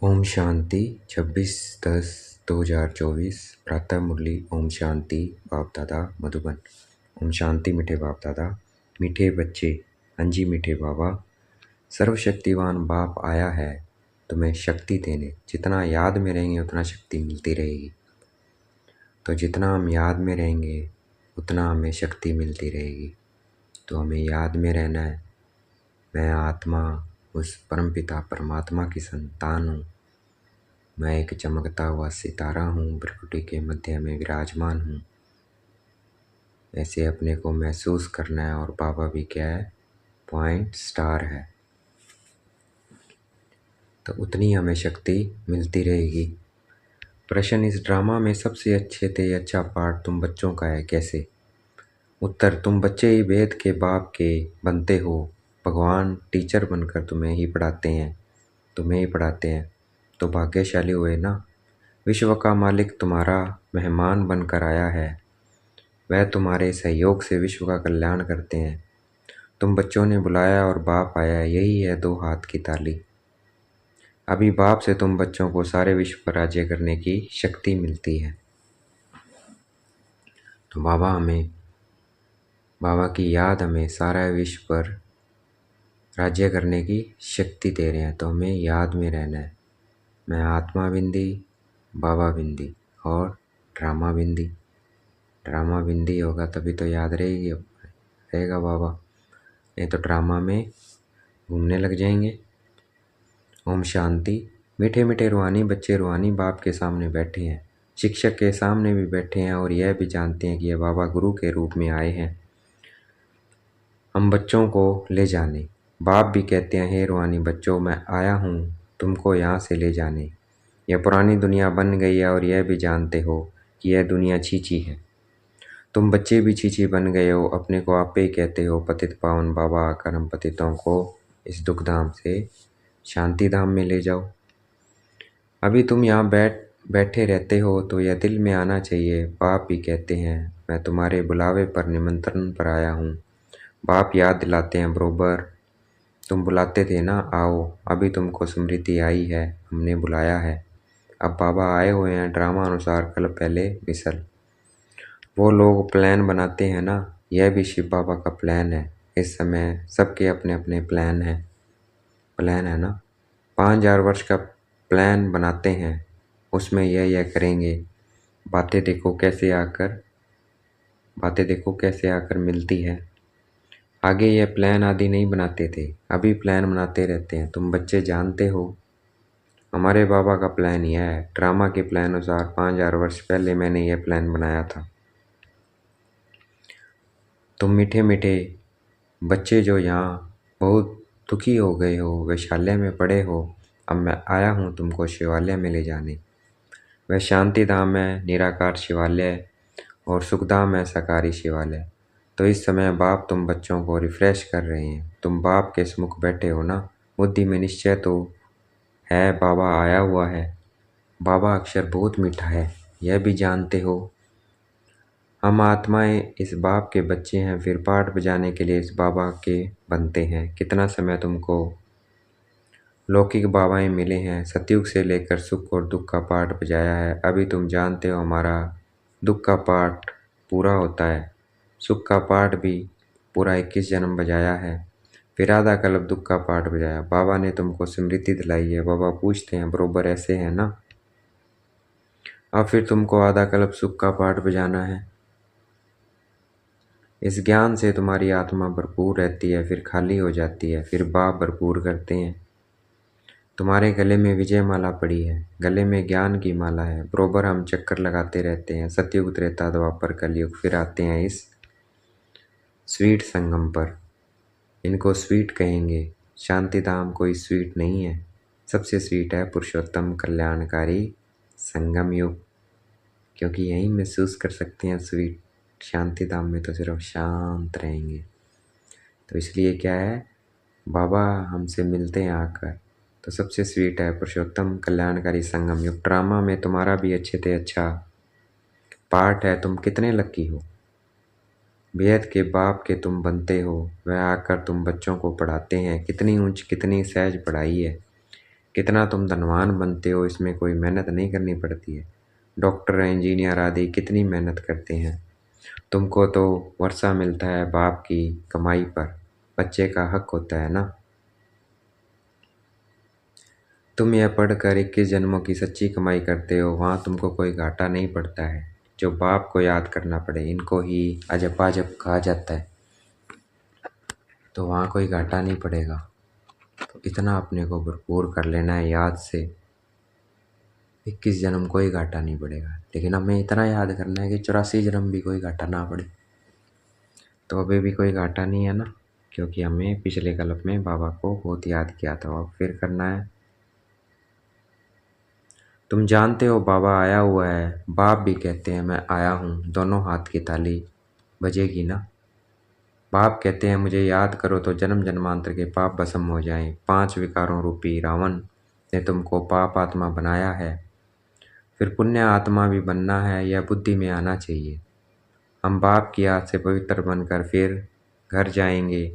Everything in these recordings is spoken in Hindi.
ओम शांति 26/10/2024 प्रातः मुरली। ओम शांति बाप दादा मधुबन। ओम शांति मीठे बाप दादा, मीठे बच्चे। हाँ जी मीठे बाबा, सर्वशक्तिवान बाप आया है तुम्हें शक्ति देने। जितना याद में रहेंगे उतना शक्ति मिलती रहेगी। तो जितना हम याद में रहेंगे उतना हमें शक्ति मिलती रहेगी। तो हमें याद में रहना है, मैं आत्मा उस परमपिता परमात्मा की संतान हूँ। मैं एक चमकता हुआ सितारा हूँ, प्रकृति के मध्य में विराजमान हूँ। ऐसे अपने को महसूस करना है। और बाबा भी क्या है, पॉइंट स्टार है। तो उतनी हमें शक्ति मिलती रहेगी। प्रश्न, इस ड्रामा में सबसे अच्छे थे अच्छा पार्ट तुम बच्चों का है कैसे? उत्तर, तुम बच्चे ही वेद के बाप के बनते हो। भगवान टीचर बनकर तुम्हें ही पढ़ाते हैं, तुम्हें ही पढ़ाते हैं। तो भाग्यशाली हुए ना। विश्व का मालिक तुम्हारा मेहमान बनकर आया है। वह तुम्हारे सहयोग से विश्व का कल्याण करते हैं। तुम बच्चों ने बुलाया और बाप आया, यही है दो हाथ की ताली। अभी बाप से तुम बच्चों को सारे विश्व पर राज्य करने की शक्ति मिलती है। तो बाबा की याद हमें सारा विश्व पर राज्य करने की शक्ति दे रहे हैं। तो हमें याद में रहना है, मैं आत्मा बिंदी, बाबा बिंदी और ड्रामा बिंदी। ड्रामा बिंदी होगा तभी तो याद रहेगा बाबा, नहीं तो ड्रामा में घूमने लग जाएंगे। ओम शांति। मीठे मीठे रूहानी बच्चे रूहानी बाप के सामने बैठे हैं, शिक्षक के सामने भी बैठे हैं और यह भी जानते हैं कि यह बाबा गुरु के रूप में आए हैं हम बच्चों को ले जाने। बाप भी कहते हैं, हे रूहानी बच्चों, मैं आया हूँ तुमको यहाँ से ले जाने। यह पुरानी दुनिया बन गई है और यह भी जानते हो कि यह दुनिया छींची है। तुम बच्चे भी छींची बन गए हो, अपने को आप ही कहते हो पतित पावन बाबा आकर हम पतितों को इस दुखधाम से शांति धाम में ले जाओ। अभी तुम यहाँ बैठे रहते हो तो यह दिल में आना चाहिए, बाप भी कहते हैं मैं तुम्हारे बुलावे पर निमंत्रण पर आया हूँ। बाप याद दिलाते हैं, बरोबर तुम बुलाते थे ना, आओ। अभी तुमको स्मृति आई है, हमने बुलाया है। अब बाबा आए हुए हैं ड्रामा अनुसार, कल पहले मिसल। वो लोग प्लान बनाते हैं ना, यह भी शिव बाबा का प्लान है। इस समय सबके अपने अपने प्लान है ना। 5000 वर्ष का प्लान बनाते हैं, उसमें यह करेंगे। बातें देखो कैसे आकर मिलती है। आगे यह प्लान आदि नहीं बनाते थे, अभी प्लान बनाते रहते हैं। तुम बच्चे जानते हो हमारे बाबा का प्लान यह है। ड्रामा के प्लान अनुसार 5000 वर्ष पहले मैंने यह प्लान बनाया था। तुम मीठे मीठे बच्चे जो यहाँ बहुत दुखी हो गए हो, वैशाल्य में पड़े हो, अब मैं आया हूँ तुमको शिवालय में ले जाने। वह शांति धाम है, निराकार शिवालय, और सुखधाम है, साकारी शिवालय। तो इस समय बाप तुम बच्चों को रिफ्रेश कर रहे हैं। तुम बाप के सम्मुख बैठे हो ना, बुद्धि में निश्चय तो है बाबा आया हुआ है। बाबा अक्षर बहुत मीठा है, यह भी जानते हो। हम आत्माएं इस बाप के बच्चे हैं, फिर पाठ बजाने के लिए इस बाबा के बनते हैं। कितना समय तुमको लौकिक बाबाएं मिले हैं, सतयुग से लेकर सुख और दुख का पाठ बजाया है। अभी तुम जानते हो हमारा दुख का पाठ पूरा होता है, सुख का पाठ भी पूरा 21 जन्म बजाया है, फिर आधा कल्प दुख का पाठ बजाया। बाबा ने तुमको स्मृति दिलाई है। बाबा पूछते हैं, बरोबर ऐसे है ना? अब फिर तुमको आधा कल्प सुख का पाठ बजाना है। इस ज्ञान से तुम्हारी आत्मा भरपूर रहती है, फिर खाली हो जाती है, फिर बाप भरपूर करते हैं। तुम्हारे गले में विजय माला पड़ी है, गले में ज्ञान की माला है। बरोबर हम चक्कर लगाते रहते हैं, सतयुग त्रेता द्वापर कलयुग, फिर आते हैं इस स्वीट संगम पर। इनको स्वीट कहेंगे, शांति धाम कोई स्वीट नहीं है, सबसे स्वीट है पुरुषोत्तम कल्याणकारी संगम युग, क्योंकि यही महसूस कर सकते हैं स्वीट। शांति धाम में तो सिर्फ शांत रहेंगे। तो इसलिए क्या है, बाबा हमसे मिलते हैं आकर, तो सबसे स्वीट है पुरुषोत्तम कल्याणकारी संगम युग। ड्रामा में तुम्हारा भी अच्छे से अच्छा पार्ट है। तुम कितने लकी हो, बेहद के बाप के तुम बनते हो। वह आकर तुम बच्चों को पढ़ाते हैं। कितनी ऊंच कितनी सहज पढ़ाई है। कितना तुम धनवान बनते हो इसमें कोई मेहनत नहीं करनी पड़ती है। डॉक्टर इंजीनियर आदि कितनी मेहनत करते हैं। तुमको तो वर्षा मिलता है बाप की कमाई पर, बच्चे का हक होता है ना। तुम यह पढ़कर 21 जन्मों की सच्ची कमाई करते हो, वहाँ तुमको कोई घाटा नहीं पड़ता है। जो बाप को याद करना पड़े, इनको ही अजब कहा जाता है, तो वहाँ कोई घाटा नहीं पड़ेगा। तो इतना अपने को भरपूर कर लेना है याद से, 21 जन्म कोई घाटा नहीं पड़ेगा। लेकिन हमें इतना याद करना है कि 84 जन्म भी कोई घाटा ना पड़े। तो अभी भी कोई घाटा नहीं है ना, क्योंकि हमें पिछले कल्प में बाबा को बहुत याद किया था। अब फिर करना है। तुम जानते हो बाबा आया हुआ है, बाप भी कहते हैं मैं आया हूँ, दोनों हाथ की ताली बजेगी ना। बाप कहते हैं मुझे याद करो तो जन्म जन्मांतर के पाप भस्म हो जाएं। 5 विकारों रूपी रावण ने तुमको पाप आत्मा बनाया है, फिर पुण्य आत्मा भी बनना है, यह बुद्धि में आना चाहिए। हम बाप की याद से पवित्र बनकर फिर घर जाएंगे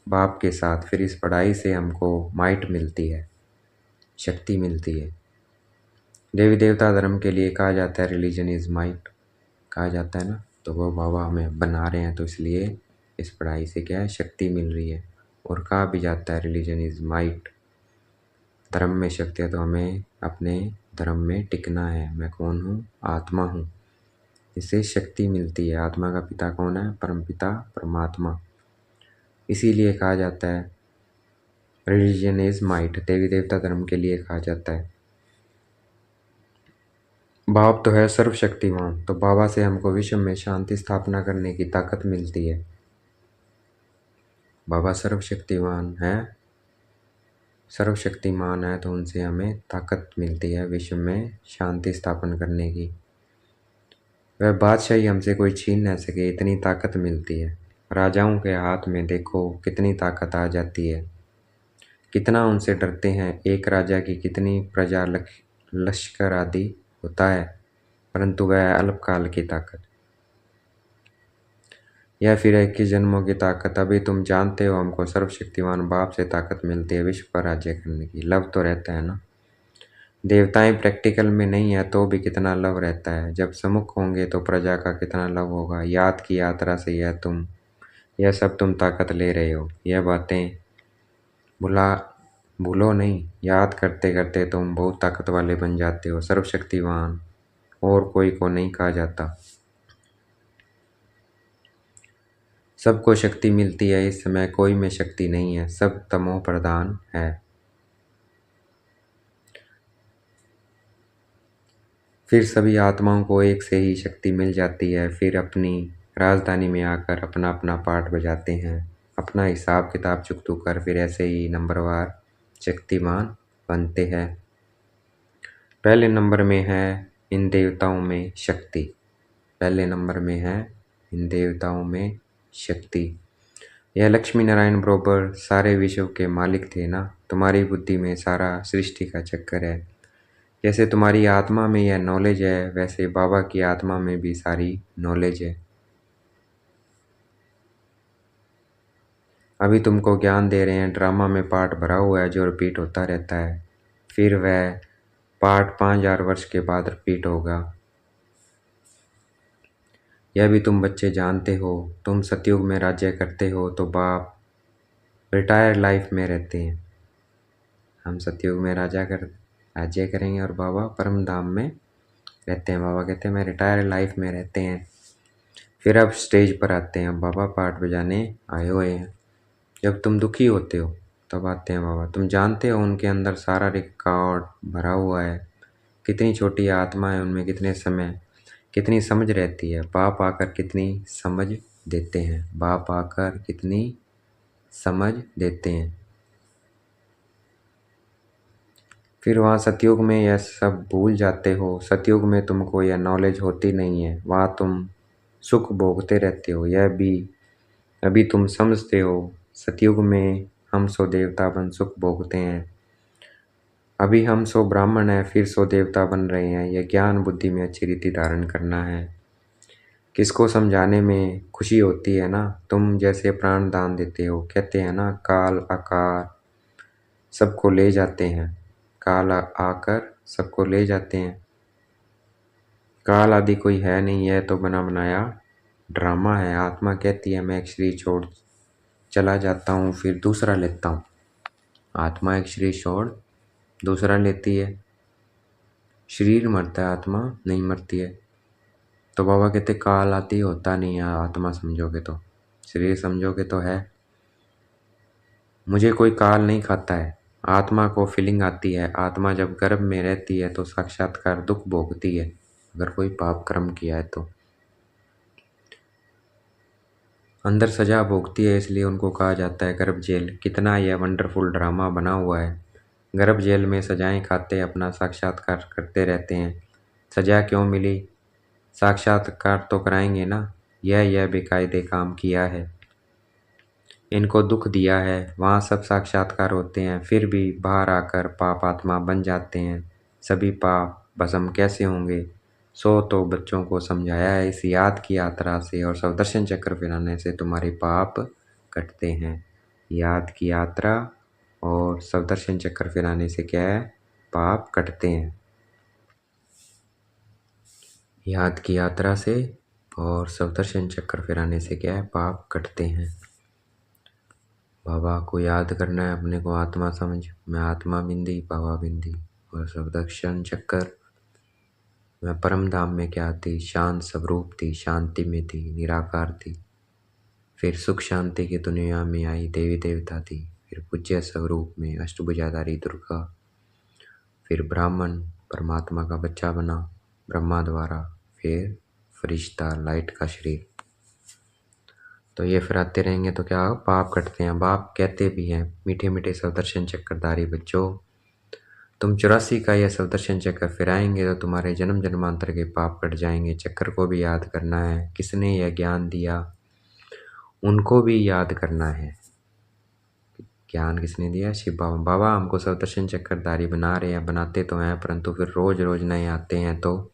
बाप के साथ। फिर इस पढ़ाई से हमको माइट मिलती है, शक्ति मिलती है। देवी देवता धर्म के लिए कहा जाता है रिलीजन इज़ माइट, कहा जाता है ना। तो वो बाबा हमें बना रहे हैं, तो इसलिए इस पढ़ाई से क्या है, शक्ति मिल रही है। और कहा भी जाता है रिलीजन इज़ माइट, धर्म में शक्ति है। तो हमें अपने धर्म में टिकना है। मैं कौन हूँ? आत्मा हूँ। इससे शक्ति मिलती है। आत्मा का पिता कौन है? परमपिता परमात्मा। इसीलिए कहा जाता है रिलीजन इज़ माइट, देवी देवता धर्म के लिए कहा जाता है। बाप तो है सर्वशक्तिमान, तो बाबा से हमको विश्व में शांति स्थापना करने की ताकत मिलती है। बाबा सर्वशक्तिमान है, सर्वशक्तिमान है, तो उनसे हमें ताकत मिलती है विश्व में शांति स्थापन करने की। वह बादशाही हमसे कोई छीन न सके, इतनी ताकत मिलती है। राजाओं के हाथ में देखो कितनी ताकत आ जाती है, कितना उनसे डरते हैं। एक राजा की कितनी प्रजा लश्कर आदि होता है, परंतु वह अल्पकाल की ताकत, या फिर 21 जन्मों की ताकत। अभी तुम जानते हो हमको सर्वशक्तिमान बाप से ताकत मिलती है विश्व पर राज्य करने की। लव तो रहता है ना। देवताएं प्रैक्टिकल में नहीं है तो भी कितना लव रहता है। जब सम्मुख होंगे तो प्रजा का कितना लव होगा। याद की यात्रा से यह सब तुम ताकत ले रहे हो। यह बातें भूलो नहीं। याद करते करते तुम बहुत ताकत वाले बन जाते हो। सर्वशक्तिवान और कोई को नहीं कहा जाता। सबको शक्ति मिलती है। इस समय कोई में शक्ति नहीं है, सब तमो प्रधान है। फिर सभी आत्माओं को एक से ही शक्ति मिल जाती है। फिर अपनी राजधानी में आकर अपना अपना पाठ बजाते हैं, अपना हिसाब किताब चुकतू कर फिर ऐसे ही नंबरवार शक्तिमान बनते हैं। पहले नंबर में है इन देवताओं में शक्ति, पहले नंबर में है इन देवताओं में शक्ति। यह लक्ष्मी नारायण बरोबर सारे विश्व के मालिक थे ना। तुम्हारी बुद्धि में सारा सृष्टि का चक्कर है। जैसे तुम्हारी आत्मा में यह नॉलेज है, वैसे बाबा की आत्मा में भी सारी नॉलेज है। अभी तुमको ज्ञान दे रहे हैं। ड्रामा में पार्ट भरा हुआ है जो रिपीट होता रहता है। फिर वह पार्ट 5000 वर्ष के बाद रिपीट होगा। यह भी तुम बच्चे जानते हो। तुम सतयुग में राज्य करते हो तो बाप रिटायर लाइफ में रहते हैं। हम सतयुग में राज्य करेंगे और बाबा परम धाम में रहते हैं। बाबा कहते हैं मैं रिटायर लाइफ में रहते हैं। फिर अब स्टेज पर आते हैं। बाबा पाठ बजाने आए हुए हैं। जब तुम दुखी होते हो तब आते हैं बाबा। तुम जानते हो उनके अंदर सारा रिकॉर्ड भरा हुआ है। कितनी छोटी आत्मा है, उनमें कितने समय कितनी समझ रहती है। बाप आकर कितनी समझ देते हैं, बाप आकर कितनी समझ देते हैं। फिर वहाँ सतयुग में यह सब भूल जाते हो। सतयुग में तुमको यह नॉलेज होती नहीं है। वहाँ तुम सुख भोगते रहते हो। यह भी अभी तुम समझते हो। सतयुग में हम सो देवता बन सुख भोगते हैं। अभी हम सो ब्राह्मण हैं, फिर सो देवता बन रहे हैं। यह ज्ञान बुद्धि में अच्छी रीति धारण करना है। किसको समझाने में खुशी होती है ना। तुम जैसे प्राण दान देते हो, कहते हैं ना काल आकार सबको ले जाते हैं। काल आकर सबको ले जाते हैं। काल आदि कोई है नहीं, यह तो बना बनाया ड्रामा है। आत्मा कहती है मैं एक शरीर छोड़ चला जाता हूँ, फिर दूसरा लेता हूँ। आत्मा एक शरीर छोड़ दूसरा लेती है। शरीर मरता है, आत्मा नहीं मरती है। तो बाबा कहते काल आदि होता नहीं है। आत्मा समझोगे तो, शरीर समझोगे तो है। मुझे कोई काल नहीं खाता है। आत्मा को फीलिंग आती है। आत्मा जब गर्भ में रहती है तो साक्षात्कार दुख भोगती है, अगर कोई पाप कर्म किया है तो अंदर सजा भोगती है। इसलिए उनको कहा जाता है गर्भ जेल। कितना यह वंडरफुल ड्रामा बना हुआ है। गर्भ जेल में सजाएं खाते अपना साक्षात्कार करते रहते हैं। सजा क्यों मिली? साक्षात्कार तो कराएंगे ना। यह बेकायदे काम किया है, इनको दुख दिया है, वहाँ सब साक्षात्कार होते हैं, फिर भी बाहर आकर पाप आत्मा बन जाते हैं। सभी पाप भस्म कैसे होंगे? सो तो बच्चों को समझाया है। इस याद की यात्रा से और सवदर्शन चक्र फिराने से तुम्हारे पाप कटते हैं। याद की यात्रा और सवदर्शन चक्र फिराने से क्या है? पाप कटते हैं। याद की यात्रा से और सवदर्शन चक्र फिराने से क्या है? पाप कटते हैं। बाबा को याद करना है अपने को आत्मा समझ। मैं आत्मा बिंदी, बाबा बिंदी और सवदर्शन चक्कर। मैं परम धाम में क्या थी? शांत स्वरूप थी, शांति में थी, निराकार थी। फिर सुख शांति की दुनिया में आई, देवी देवता थी। फिर पूज्य स्वरूप में अष्टभुजाधारी दुर्गा। फिर ब्राह्मण परमात्मा का बच्चा बना ब्रह्मा द्वारा। फिर फरिश्ता लाइट का शरीर। तो ये फिर आते रहेंगे तो क्या पाप कटते हैं। बाप कहते भी हैं मीठे मीठे सवदर्शन चक्रधारी बच्चों, तुम 84 का यह सवदर्शन चक्र फिराएंगे तो तुम्हारे जन्म जन्मांतर के पाप कट जाएंगे। चक्र को भी याद करना है, किसने यह ज्ञान दिया उनको भी याद करना है। ज्ञान किसने दिया? शिव बाबा। बाबा हमको सवदर्शन चक्रधारी बना रहे हैं, बनाते तो हैं, परंतु फिर रोज रोज नए आते हैं तो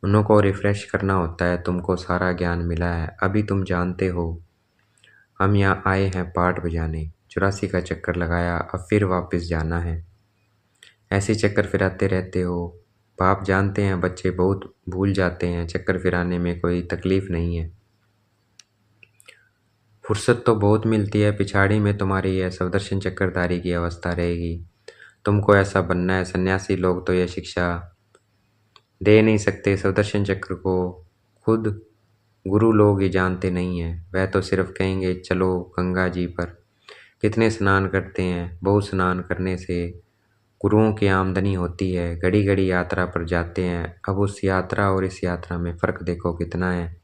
उनको रिफ्रेश करना होता है। तुमको सारा ज्ञान मिला है, अभी तुम जानते हो। हम यहाँ आए हैं पाठ बजाने। 84 का चक्कर लगाया, अब फिर वापस जाना है। ऐसे चक्कर फिराते रहते हो। बाप जानते हैं बच्चे बहुत भूल जाते हैं, चक्कर फिराने में कोई तकलीफ नहीं है। फुर्सत तो बहुत मिलती है, पिछाड़ी में तुम्हारी यह सवदर्शन चक्रधारी की अवस्था रहेगी। तुमको ऐसा बनना है। सन्यासी लोग तो यह शिक्षा दे नहीं सकते। सवदर्शन चक्र को खुद गुरु लोग ही जानते नहीं हैं। वह तो सिर्फ कहेंगे चलो गंगा जी पर। कितने स्नान करते हैं। बहुत स्नान करने से गुरुओं की आमदनी होती है। घड़ी घड़ी यात्रा पर जाते हैं। अब उस यात्रा और इस यात्रा में फ़र्क देखो कितना है।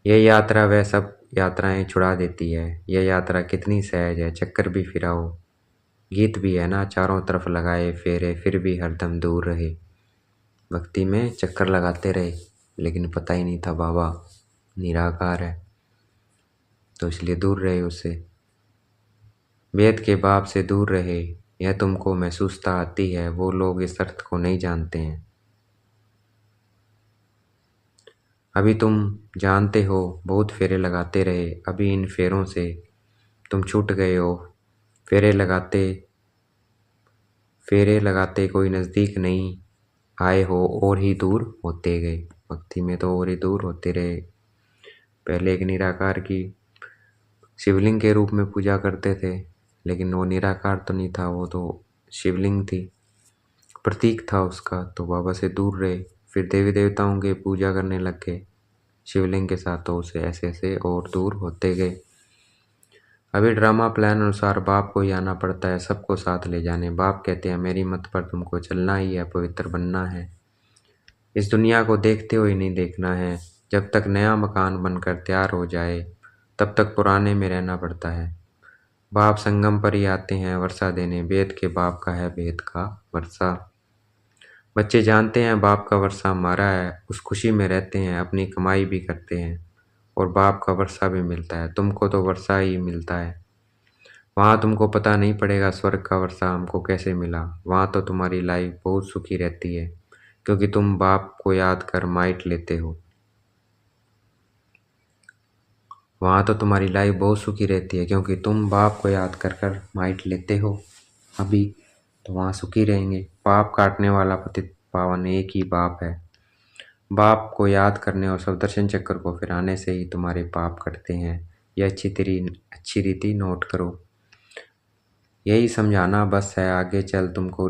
यह यात्रा वह सब यात्राएं छुड़ा देती है। यह यात्रा कितनी सहज है। चक्कर भी फिराओ, गीत भी है ना, चारों तरफ लगाए फेरे फिर भी हरदम दूर रहे। भक्ति में चक्कर लगाते रहे लेकिन पता ही नहीं था बाबा निराकार है, तो इसलिए दूर रहे उससे। वेद के बाप से दूर रहे। यह तुमको महसूसता आती है, वो लोग इस अर्थ को नहीं जानते हैं। अभी तुम जानते हो, बहुत फेरे लगाते रहे, अभी इन फेरों से तुम छूट गए हो। फेरे लगाते कोई नज़दीक नहीं आए हो, और ही दूर होते गए। भक्ति में तो और ही दूर होते रहे। पहले एक निराकार की शिवलिंग के रूप में पूजा करते थे, लेकिन वो निराकार तो नहीं था, वो तो शिवलिंग थी, प्रतीक था उसका। तो बाबा से दूर रहे। फिर देवी देवताओं के पूजा करने लग गए शिवलिंग के साथ, तो उसे ऐसे ऐसे और दूर होते गए। अभी ड्रामा प्लान अनुसार बाप को ही आना पड़ता है सबको साथ ले जाने। बाप कहते हैं मेरी मत पर तुमको चलना ही है, पवित्र बनना है। इस दुनिया को देखते हुए नहीं देखना है। जब तक नया मकान बनकर तैयार हो जाए तब तक पुराने में रहना पड़ता है। बाप संगम पर ही आते हैं वर्षा देने। वेद के बाप का है वेद का वर्षा। बच्चे जानते हैं बाप का वर्षा हमारा है, उस खुशी में रहते हैं, अपनी कमाई भी करते हैं और बाप का वर्षा भी मिलता है। तुमको तो वर्षा ही मिलता है। वहाँ तुमको पता नहीं पड़ेगा स्वर्ग का वर्षा हमको कैसे मिला। वहाँ तो तुम्हारी लाइफ बहुत सुखी रहती है, क्योंकि तुम बाप को याद कर माइट लेते हो। वहाँ तो तुम्हारी लाइफ बहुत सुखी रहती है, क्योंकि तुम बाप को याद कर कर माइट लेते हो। अभी तो वहाँ सुखी रहेंगे। पाप काटने वाला पतित पावन एक ही बाप है। बाप को याद करने और सुदर्शन चक्र को फिराने से ही तुम्हारे पाप कटते हैं। यह अच्छी रीति नोट करो। यही समझाना बस है, आगे चल तुमको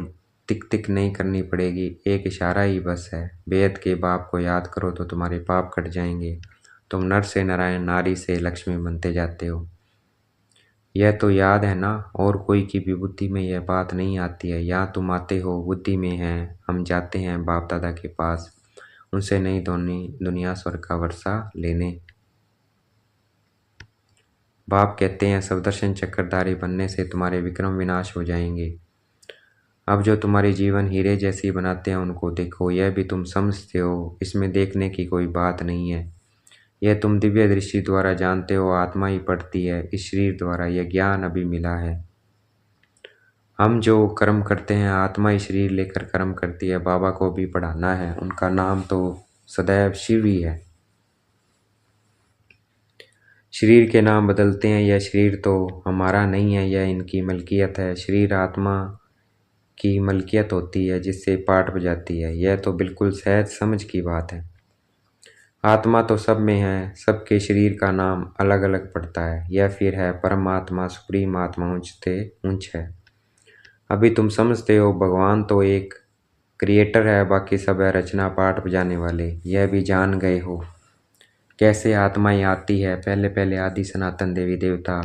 टिक टिक नहीं करनी पड़ेगी, एक इशारा ही बस है। बेद के बाप को याद करो तो तुम्हारे पाप कट जाएंगे। तुम नर से नारायण, नारी से लक्ष्मी बनते जाते हो। यह तो याद है ना, और कोई की भी बुद्धि में यह बात नहीं आती है। यहाँ तुम आते हो बुद्धि में हैं, हम जाते हैं बाप दादा के पास, उनसे नहीं दुनिया स्वर्ग का वर्षा लेने। बाप कहते हैं सुदर्शन चक्रधारी बनने से तुम्हारे विक्रम विनाश हो जाएंगे। अब जो तुम्हारे जीवन हीरे जैसी बनाते हैं उनको देखो। यह भी तुम समझते हो, इसमें देखने की कोई बात नहीं है। यह तुम दिव्य दृष्टि द्वारा जानते हो, आत्मा ही पढ़ती है। इस शरीर द्वारा यह ज्ञान अभी मिला है। हम जो कर्म करते हैं, आत्मा ही शरीर लेकर कर्म करती है। बाबा को भी पढ़ाना है, उनका नाम तो सदैव शिव ही है। शरीर के नाम बदलते हैं, यह शरीर तो हमारा नहीं है, यह इनकी मलकियत है। शरीर आत्मा की मलकियत होती है जिससे पाठ बजाती है। यह तो बिल्कुल सहज समझ की बात है। आत्मा तो सब में है, सबके शरीर का नाम अलग अलग पड़ता है। यह फिर है परमात्मा, सुप्रीम आत्मा, ऊंचते ऊंच है। अभी तुम समझते हो भगवान तो एक क्रिएटर है, बाकी सब है रचना पाठ बजाने वाले। यह भी जान गए हो कैसे आत्माएं आती है। पहले पहले आदि सनातन देवी देवता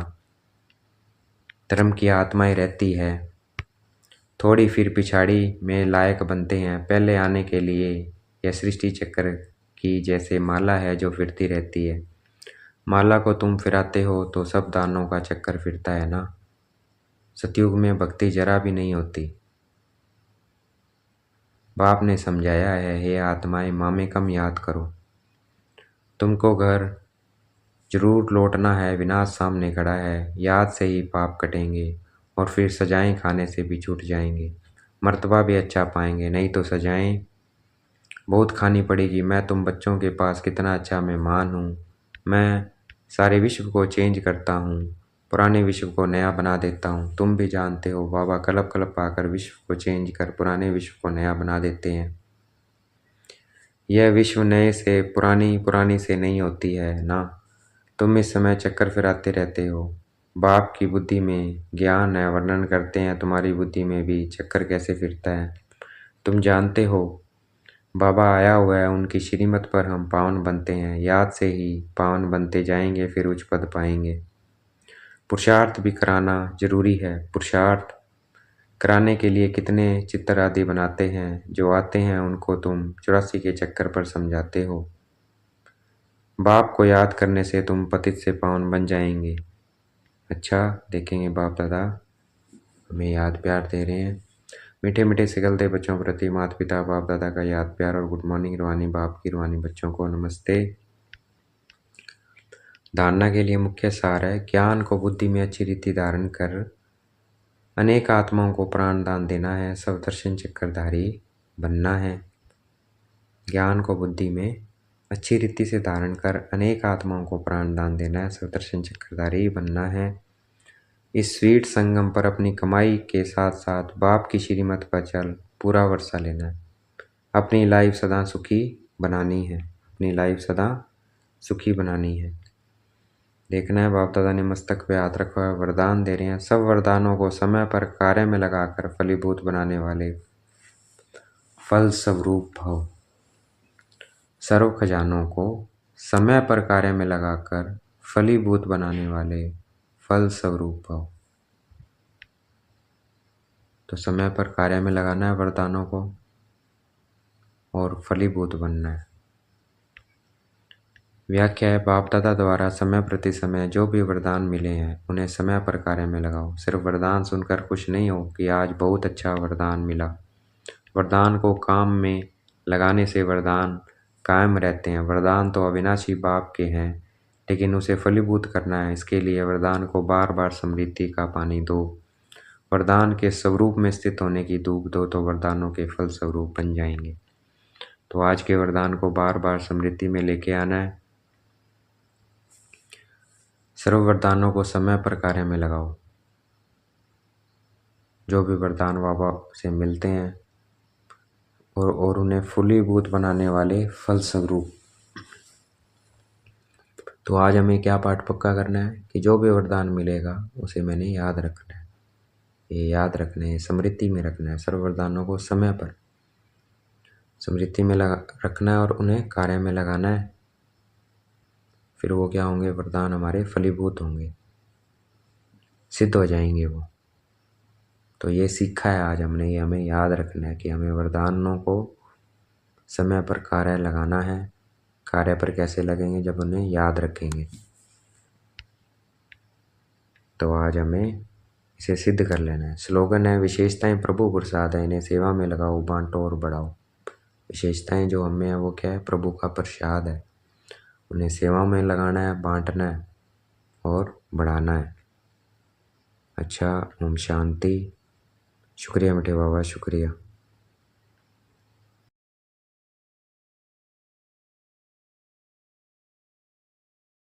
धर्म की आत्माएं रहती है, थोड़ी फिर पिछाड़ी में लायक बनते हैं पहले आने के लिए। यह सृष्टि चक्र की जैसे माला है जो फिरती रहती है। माला को तुम फिराते हो तो सब दानों का चक्कर फिरता है ना। सतयुग में भक्ति जरा भी नहीं होती। बाप ने समझाया है, हे आत्माएं मामे कम याद करो। तुमको घर जरूर लौटना है, विनाश सामने खड़ा है। याद से ही पाप कटेंगे और फिर सजाएं खाने से भी छूट जाएंगे। मर्तबा भी अच्छा पाएंगे, नहीं तो सजाएं बहुत खानी पड़ेगी। मैं तुम बच्चों के पास कितना अच्छा मेहमान हूँ। मैं सारे विश्व को चेंज करता हूँ, पुराने विश्व को नया बना देता हूँ। तुम भी जानते हो बाबा कलप कलप आकर विश्व को चेंज कर पुराने विश्व को नया बना देते हैं। यह विश्व नए से पुरानी, पुरानी से नहीं होती है ना। तुम इस समय चक्कर फिराते रहते हो। बाप की बुद्धि में ज्ञान है, वर्णन करते हैं तुम्हारी बुद्धि में भी चक्कर कैसे फिरता है। तुम जानते हो बाबा आया हुआ है, उनकी श्रीमत पर हम पावन बनते हैं। याद से ही पावन बनते जाएंगे, फिर उच्च पद पाएंगे। पुरुषार्थ भी कराना जरूरी है। पुरुषार्थ कराने के लिए कितने चित्र आदि बनाते हैं, जो आते हैं उनको तुम 84 के चक्कर पर समझाते हो। बाप को याद करने से तुम पतित से पावन बन जाएंगे। अच्छा देखेंगे बाप दादा हमें याद प्यार दे रहे हैं। मीठे मीठे सिगलते बच्चों प्रति माता पिता बाप दादा का याद प्यार और गुड मॉर्निंग। रूहानी बाप की रूहानी बच्चों को नमस्ते। धारणा के लिए मुख्य सार है, ज्ञान को बुद्धि में अच्छी रीति धारण कर अनेक आत्माओं को प्राण दान देना है, सवदर्शन चक्रधारी बनना है। ज्ञान को बुद्धि में अच्छी रीति से धारण कर अनेक आत्माओं को प्राण दान देना है, सवदर्शन चक्रधारी बनना है। इस स्वीट संगम पर अपनी कमाई के साथ साथ बाप की श्रीमत पर चल पूरा वर्षा लेना है। अपनी लाइफ सदा सुखी बनानी है, अपनी लाइफ सदा सुखी बनानी है। देखना है बाप दादा ने मस्तक पे हाथ रखा है, वरदान दे रहे हैं। सब वरदानों को समय पर कार्य में लगाकर फलीभूत बनाने वाले फल स्वरूप भव। सर्व खजानों को समय पर कार्य में लगाकर फलीभूत बनाने वाले फल स्वरूप भव। तो समय पर कार्य में लगाना है वरदानों को और फलीभूत बनना है। व्याख्या है, बाप दादा द्वारा समय प्रति समय जो भी वरदान मिले हैं उन्हें समय पर कार्य में लगाओ। सिर्फ वरदान सुनकर खुश नहीं हो कि आज बहुत अच्छा वरदान मिला। वरदान को काम में लगाने से वरदान कायम रहते हैं। वरदान तो अविनाशी बाप के हैं, लेकिन उसे फलीभूत करना है। इसके लिए वरदान को बार बार स्मृति का पानी दो। वरदान के स्वरूप में स्थित होने की दूब दो तो वरदानों के फल स्वरूप बन जाएंगे। तो आज के वरदान को बार बार स्मृति में लेके आना है। सर्व वरदानों को समय पर कार्य में लगाओ। जो भी वरदान बाबा से मिलते हैं और उन्हें फलीभूत बनाने वाले फल स्वरूप। तो आज हमें क्या पाठ पक्का करना है कि जो भी वरदान मिलेगा उसे मैंने याद रखना है। ये याद रखने, स्मृति में रखना है। सर्व वरदानों को समय पर स्मृति में रखना है और उन्हें कार्य में लगाना है। फिर वो क्या होंगे, वरदान हमारे फलीभूत होंगे, सिद्ध हो जाएंगे वो। तो ये सीखा है आज हमने, ये हमें याद रखना है कि हमें वरदानों को समय पर कार्य लगाना है। कार्य पर कैसे लगेंगे, जब उन्हें याद रखेंगे। तो आज हमें इसे सिद्ध कर लेना है। स्लोगन है, विशेषताएं प्रभु प्रसाद है, इन्हें सेवा में लगाओ, बांटो और बढ़ाओ। विशेषताएं जो हमें है वो क्या है, प्रभु का प्रसाद है। उन्हें सेवा में लगाना है, बांटना है और बढ़ाना है। अच्छा, ओम शांति। शुक्रिया मीठे बाबा, शुक्रिया।